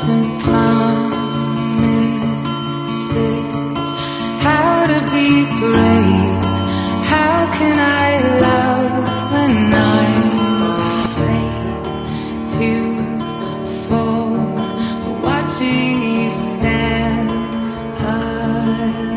and promises, how to be brave, how can I love when I'm afraid to fall, watching you stand alive.